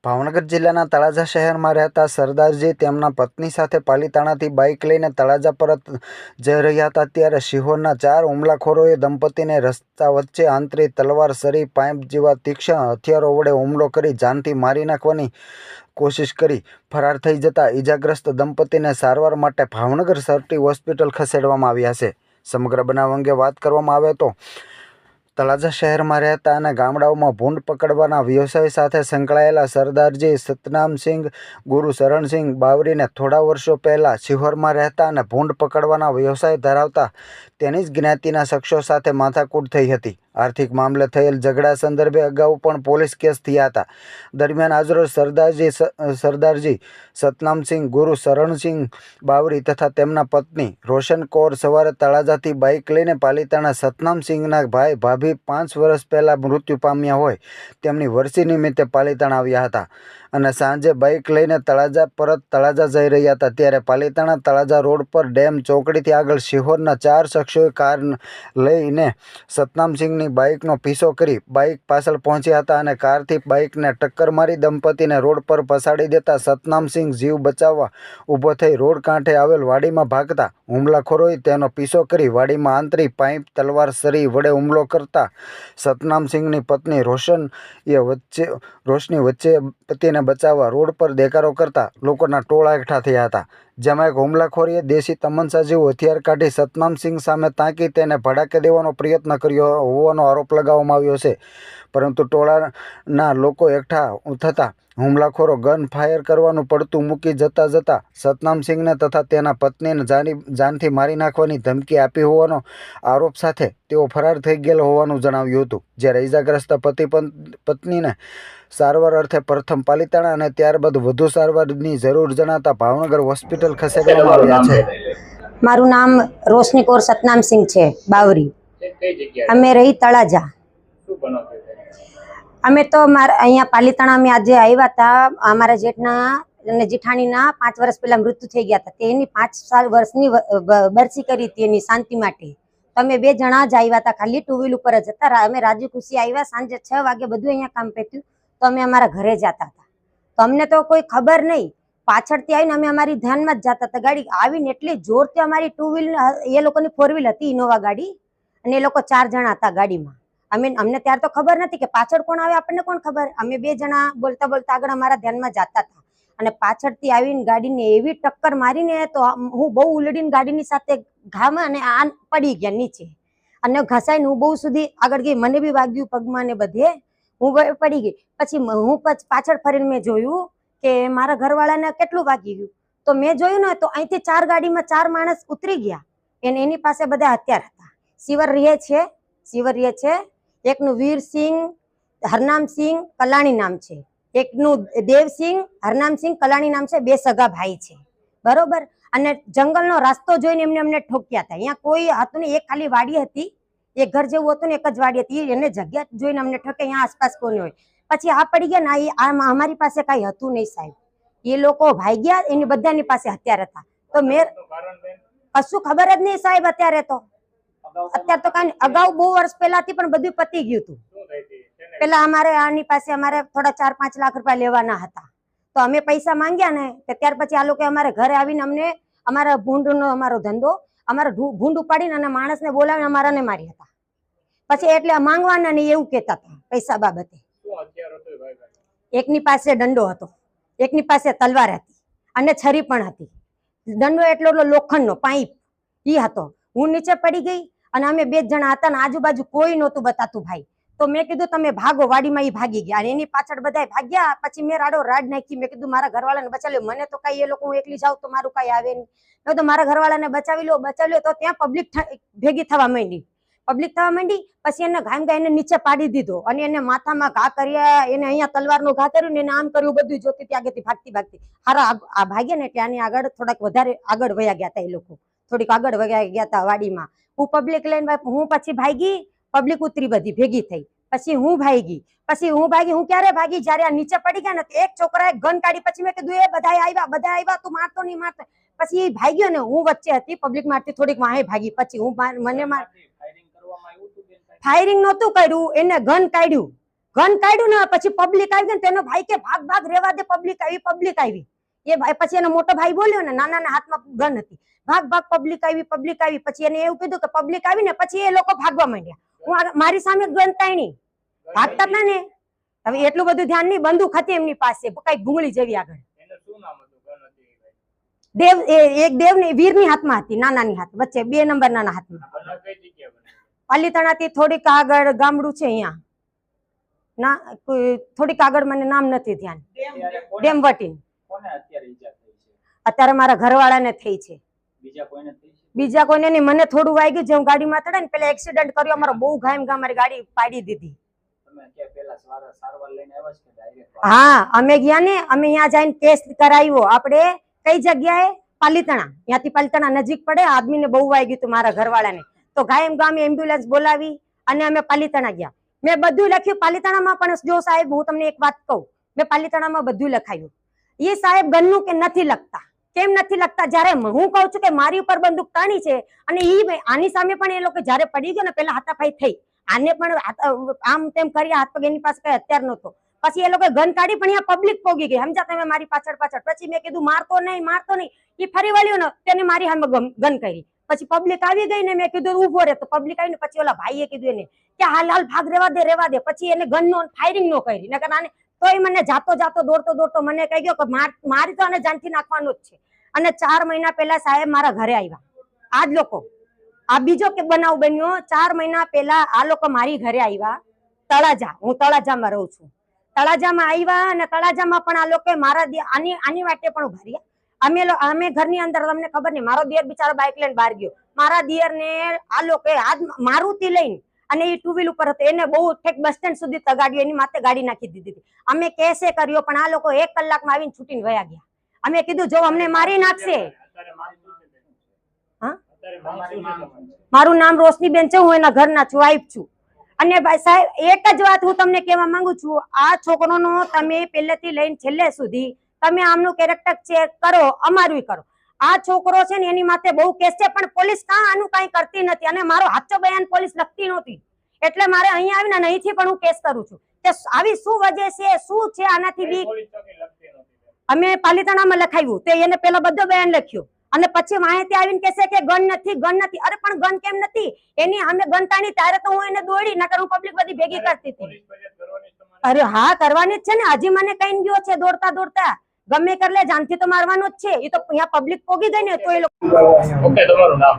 ભાવનગર જિલ્લાના તળાજા શહેરમાં રહેતા સરદારજી તેમના પત્ની સાથે પાલીતાણાથી બાઇક લઈને તળાજા પરત જઈ રહ્યા હતા ત્યારે શિહોરના 4 હુમલાખોરોએ દંપતીને રસ્તા વચ્ચે આંતરી તલવાર, સરી, પાઇપ જેવા તીક્ષ્ણ હથિયારો વડે હુમલો કરી જાનથી મારી નાખવાની કોશિશ કરી ફરાર થઈ જતા ઈજાગ્રસ્ત દંપતીને સારવાર માટે ભાવનગર સરટી હોસ્પિટલ ખસેડવામાં આવ્યા છે. સમગ્ર બનાવ અંગે વાત કરવામાં આવે તો તળાજા શહેરમાં રહેતા અને ગામડાઓમાં ભૂંડ પકડવાના વ્યવસાય સાથે સંકળાયેલા સરદારજી સતનામસિંહ ગુરુશરણસિંહ બાવરીને થોડા વર્ષો પહેલાં શિહોરમાં રહેતા અને ભૂંડ પકડવાના વ્યવસાય ધરાવતા તેની જ જ્ઞાતિના શખ્સો સાથે માથાકૂટ થઈ હતી. આર્થિક મામલે થયેલ ઝઘડા સંદર્ભે અગાઉ પણ પોલીસ કેસ થયા હતા. દરમિયાન આજરોજ સરદારજી સતનામસિંહ ગુરુશરણસિંહ બાવરી તથા તેમના પત્ની રોશન કૌર સવારે તળાજાથી બાઇક લઈને પાલીતાણા સતનામસિંહના ભાઈ ભાભી 5 વર્ષ પહેલાં મૃત્યુ પામ્યા હોય તેમની વરસી નિમિત્તે પાલીતાણા આવ્યા હતા અને સાંજે બાઇક લઈને તળાજા જઈ રહ્યા હતા ત્યારે પાલીતાણા તળાજા રોડ પર ડેમ ચોકડીથી આગળ શિહોરના 4 શખ્સોએ કાર લઈને સતનામસિંહની બાઇકનો પીછો કરી બાઇક પાછળ પહોંચ્યા હતા અને કારથી બાઇકને ટક્કર મારી દંપતીને રોડ પર પછાડી દેતા સતનામસિંહ જીવ બચાવવા ઊભો થઈ રોડ કાંઠે આવેલ વાડીમાં ભાગતા હુમલાખોરોએ તેનો પીછો કરી વાડીમાં આંતરી પાઇપ, તલવાર, સરી વડે હુમલો કરતા સતનામસિંહની પત્ની રોશની વચ્ચે પતિને બચાવવા રોડ પર દેકારો કરતા લોકોના ટોળા એકઠા થયા હતા. જેમાં એક હુમલાખોરીએ દેશી તમંચા જેવું હથિયાર કાઢી સતનામસિંહ સામે તાકી તેને ભડાકે દેવાનો પ્રયત્ન કર્યો હોવાનો આરોપ લગાવવામાં આવ્યો છે. પરંતુ ટોળાના લોકો એકઠા થતા હુમલાખોરો ગન ફાયર કરવાનું પડતું મૂકી જતા સતનામસિંહને તથા તેના પત્નીને જાનથી મારી નાખવાની ધમકી આપી હોવાનો આરોપ સાથે તેઓ ફરાર થઈ ગયેલ હોવાનું જણાવ્યું હતું. જ્યારે ઈજાગ્રસ્ત પત્નીને સારવાર અર્થે પ્રથમ પાલીતાણા અને ત્યારબાદ વધુ સારવારની જરૂર જણાતા ભાવનગર હોસ્પિટલ ખસેડવામાં આવ્યા છે. મારું નામ રોશની કૌર સતનામસિંહ છે બાવરી. અમે રહી તળાજા. અમે તો અહીંયા પાલીતાણા અમે આજે આવ્યા હતા. અમારા જેઠના અને જેઠાણીના 5 વર્ષ પહેલા મૃત્યુ થઈ ગયા હતા. તેની 5 વર્ષની બરસી કરી હતી એની શાંતિ માટે. તમે 2 જણા જ આવ્યા હતા, ખાલી 2 વ્હીલ ઉપર જ હતા. અમે રાજી ખુશી આવ્યા. સાંજે 6 વાગે બધું અહીંયા કામ પત્યું તો અમે અમારા ઘરે જતા હતા. તો અમને તો કોઈ ખબર નહીં. પાછળથી આવીને અમે અમારી ધ્યાનમાં જ જતા હતા. ગાડી આવીને એટલી જોરથી અમારી 2 વ્હીલ, એ લોકોની 4 વ્હીલ હતી, ઇનોવા ગાડી, અને એ લોકો 4 જણા હતા ગાડીમાં. અમને ત્યારે તો ખબર નથી કે પાછળ કોણ આવે, આપણને કોણ ખબર. અમે 2 જણા બોલતા બોલતા આગળ અમારા ધ્યાનમાં જતા હતા અને પાછળથી આવીને ગાડીને એવી ટક્કર મારીને તો હું બહુ ઉલડીને ગાડીની સાથે ઘામાં અને આ પડી ગયા નીચે અને ઘસાઈને હું બહુ સુધી આગળ ગઈ. મને બી વાગ્યું પગમાં ને બધે, હું પડી ગઈ. પછી હું પાછળ ફરીને મેં જોયું કે મારા ઘરવાળાને કેટલું વાગી ગયું. તો મેં જોયું ને તો અહીંથી 4 ગાડીમાં 4 માણસ ઉતરી ગયા. એની પાસે બધા હથિયાર હતા. શિવર રહે છે. એકનું વીરસિંહ હરનામસિંહ કલાણી નામ છે, એકનું દેવસિંહ હરનામસિંહ કલાણી નામ છે. 2 સગા ભાઈ છે, બરોબર. અને જંગલનો રસ્તો જોઈને અમને ઠોક્યા હતા. અહીંયા કોઈ હતું નહીં, એક ખાલી વાડી હતી, એક ઘર જેવું હતું ને એક જ વાડી હતી. એને જગ્યા જોઈને અમને ઠોકે, અહીંયા આસપાસ કોઈ હોય. પછી આ પડી ગયા ને, અમારી પાસે કઈ હતું નહીં સાહેબ. એ લોકો ભાગ્યા, એની બધાની પાસે હથિયાર હતા. તો મેં કશું ખબર જ નહીં સાહેબ. અત્યારે તો કઈ અગાઉ બહુ વર્ષ પહેલાથી પણ બધું પતી ગયું હતું. પેલા અમારે આની પાસે અમારે થોડા 4-5 લાખ રૂપિયા લેવાના હતા. તો અમે પૈસા માંગ્યા ને ત્યાર પછી આ લોકો અમારે ઘરે આવીને અમને અમારા ભૂંડનો અમારો ધંધો, અમારા ભૂંડ ઉપાડીને અને માણસને બોલાવીને અમારાને મારી હતા. પછી એટલે માંગવાના ને એવું કહેતા હતા પૈસા બાબતે. એકની પાસે દંડો હતો, એકની પાસે તલવાર હતી અને છરી પણ હતી. દંડો એટલો લોખંડનો પાઇપ ઈ હતો. હું નીચે પડી ગઈ અને અમે 2 જણા હતા ને આજુબાજુ કોઈ નહોતું બતાતું ભાઈ. તો મેં કીધું તમે ભાગો. વાડીમાં ઈ ભાગી ગયા અને એની પાછળ બધા ભાગ્યા. પછી મેં રાડ નાખી. મેં કીધું મારા ઘરવાળાને બચાવી લો. મને તો કઈ, એ લોકો હું એકલી જાઉં તો મારું કઈ આવે નહીં. મેં તો મારા ઘરવાળાને બચાવી લો. તો ત્યાં પબ્લિક ભેગી થવા માંડી. પછી એને ગાયને નીચે પાડી દીધો અને એને માથામાં ઘા કર્યા, એને અહીંયા તલવારનો ઘા કર્યું ને એને આમ કર્યું. બધું જોતી આગળથી ભાગતી હારા આ ભાગ્યા ને એટલે આની આગળ થોડાક વધારે આગળ વયા ગયા હતા. એ લોકો થોડીક આગળ વયા ગયા હતા વાડીમાં. હું પબ્લિક લઈને હું પછી ભાગી. પબ્લિક ઉતરી બધી ભેગી થઈ. પછી હું ભાગી. હું ક્યારે ભાગી? જયારે આ નીચે પડી ગયા ને એક છોકરાએ ગન કાઢી. પછી મેં કીધું એ બધા આવ્યા, તું મારતો નહીં મારતો. પછી એ ભાગ્યો ને હું વચ્ચે હતી. પબ્લિક મારતી થોડીક વાહે ભાગી. પછી હું મને ફાયરિંગ નહોતું કર્યું, એને ગન કાઢ્યું ગન કાઢ્યું ને પછી પબ્લિક આવી ને તેનો ભાઈ કે ભાગ ભાગ રેવા દે, પબ્લિક આવી. એ ભાઈ પછી એનો મોટો ભાઈ બોલ્યો ને, નાના હાથમાં ગન હતી, ભાગ ભાગ પબ્લિક આવી. પછી એને એવું કીધું કે પબ્લિક આવી ને પછી એ લોકો ભાગવા માંડ્યા. હું મારી સામે ગન તાણી ભાગતા હતા ને. હવે એટલું બધું ધ્યાન નહીં, બંદૂક હતી એમની પાસે કઈ ભૂંગળી જેવી આગળ. એક દેવ ને વીરની હાથમાં હતી, નાનાની હાથ વચ્ચે 2 નંબર નાના હાથમાં. પાલીતાણાથી થોડીક આગળ ગામડું છે અહીંયા ના, થોડીક આગળ મને નામ નથી ધ્યાન. ડેમવટીન. અત્યારે મારા ઘરવાળાને થઈ છે, બીજા કોઈને નહીં. મને થોડું વાગ્યું છે, હું ગાડીમાં ચડે ને પેલા એક્સિડન્ટ કર્યો અમારો, બહુ ઘાયમ ઘા મારી ગાડી પાડી દીધી. હા અમે ગયા ને, અમે અહીંયા જઈને કેસ કરાવ્યો. આપણે કઈ જગ્યાએ? પાલીતાણા. ત્યાંથી પાલીતાણા નજીક પડે. આદમીને બહુ વાગ્યું હતું મારા ઘરવાળાને, તો ઘાયમ ગામે એમ્બ્યુલન્સ બોલાવી અને અમે પાલીતાણા ગયા. મેં બધું લખ્યું પાલીતાણામાં. પણ જો સાહેબ હું તમને એક વાત કહું, મેં પાલીતાણામાં બધું લખાયું. એ સાહેબ ગનનું કે નથી લખતા. કેમ નથી લખતા? જયારે હું કહું છું કે મારી ઉપર બંદૂક તાણી છે અને આની સામે પણ એ લોકો જયારે પડી ગયો ને પેલા હાથાપાઈ થઈ, આને પણ આમ તેમ કરી હાથ પગ એની પાસે કઈ હથિયાર નહોતો. પછી એ લોકો ગન કાઢી પણ અહીંયા પબ્લિક પોગી ગઈ, સમજા તમે મારી પાછળ. પછી મેં કીધું મારતો નહીં. એ ફરી વળ્યો ને તેને મારી સામે ગન કરી. પછી પબ્લિક આવી ગઈ ને મેં કીધું ઉભો રહે, તો પબ્લિક આવી ને પછી ઓલા ભાઈએ કીધું એને કે હાલ ભાગ રેવા દે. પછી એને ગન નો ફાયરિંગ નો કરી, નકર આને તોય મને જાતો દોડતો મને કહી ગયો કે મારી તો આને જાનથી નાખવાનું જ છે. અને 4 મહિના પહેલા સાહેબ મારા ઘરે આવ્યા. આ જ લોકો, આ બીજો કે બનાવ બન્યો. 4 મહિના પહેલા આ લોકો મારી ઘરે આવ્યા. તળાજા, હું તળાજામાં રહું છું. તળાજામાં આવ્યા અને તળાજામાં પણ આ લોકો મારા આની વાટે પણ ઉભા રહ્યા. અમે ઘરની અંદર, તમને ખબર નહીં, મારો દિયર બિચારો બાઇક લઈને બહાર ગયો. મારા દિયર ને આ લોકો મારુતિ લઈને, અને એ 2 વ્હીલ ઉપર હતો, એને બહુ ઠેક બસ સ્ટેન્ડ સુધી તગાડ્યો, એની માથે ગાડી નાખી દીધી. અમે કેસે કર્યો પણ આ લોકો 1 કલાકમાં આવીને છૂટીને વયા ગયા. અમે કીધું જો અમને મારી નાખશે. મારું નામ રોશનીબેન છે, હું એના ઘરના છું, વાઇફ છું. અને ભાઈ સાહેબ એક જ વાત હું તમને કહેવા માંગુ છું, આ છોકરોનો તમે પહેલેથી લઈને છેલ્લે સુધી તમે આમનું કેરેક્ટર ચેક કરો, અમારું કરો. આ છોકરો છે ને એની માથે બહુ કેસ છે પણ પોલીસ આનું કઈ કરતી નથી. અને મારો સાચો બયાન પોલીસ લખતી નહોતી, એટલે મારે અહીંયા આવીને અહીંથી પણ હું કેસ કરું છું કે આવી શું વજહ છે, શું છે આનાથી બીક. અમે પાલીતાણામાં લખાવ્યું, તે એને પેલા બધો બયાન લખ્યો અને પછી માહિતી આવીને કહેશે કે ગન નથી. અરે પણ ગન કેમ નથી? એની અમે ગન તાણી ત્યારે તો હું એને દોડી, નકર હું પબ્લિક બધી ભેગી કરતી હતી. અરે હા, કરવાની જ છે ને. હજી મને કઈ ગયો છે દોડતા ગમે કરલે, જાનથી તો મારવાનો જ છે. એ તો અહીંયા પબ્લિક પોગી ગઈ ને તો એ લોકો. ઓકે, તમારું નામ?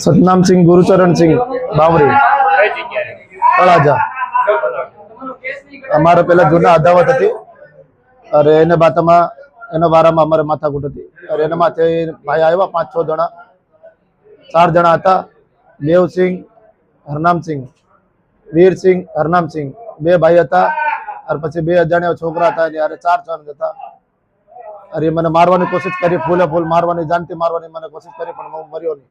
સતનામસિંહ ગુરુચરણસિંહ બાવરી, તળાજા. અમારે પેલા જૂના અદાવત હતી. અરે એને બાતામાં એના વારામાં અમારે માથાકૂટ હતી. અરે એના માથે ભાઈ આવ્યા 5-6 જણા, 4 જણા હતા. દેવસિંહ, હરનામસિંહ, વીરસિંહ, હરનામસિંહ, 2 ભાઈ હતા. અને પછી 2 અજાણ્યા છોકરા હતા. અરે 4 જણ હતા. અરે મને મારવાની કોશિશ કરી, ફૂલે ફૂલ મારવાની, જાનથી મારવાની મને કોશિશ કરી પણ હું મર્યો નહીં.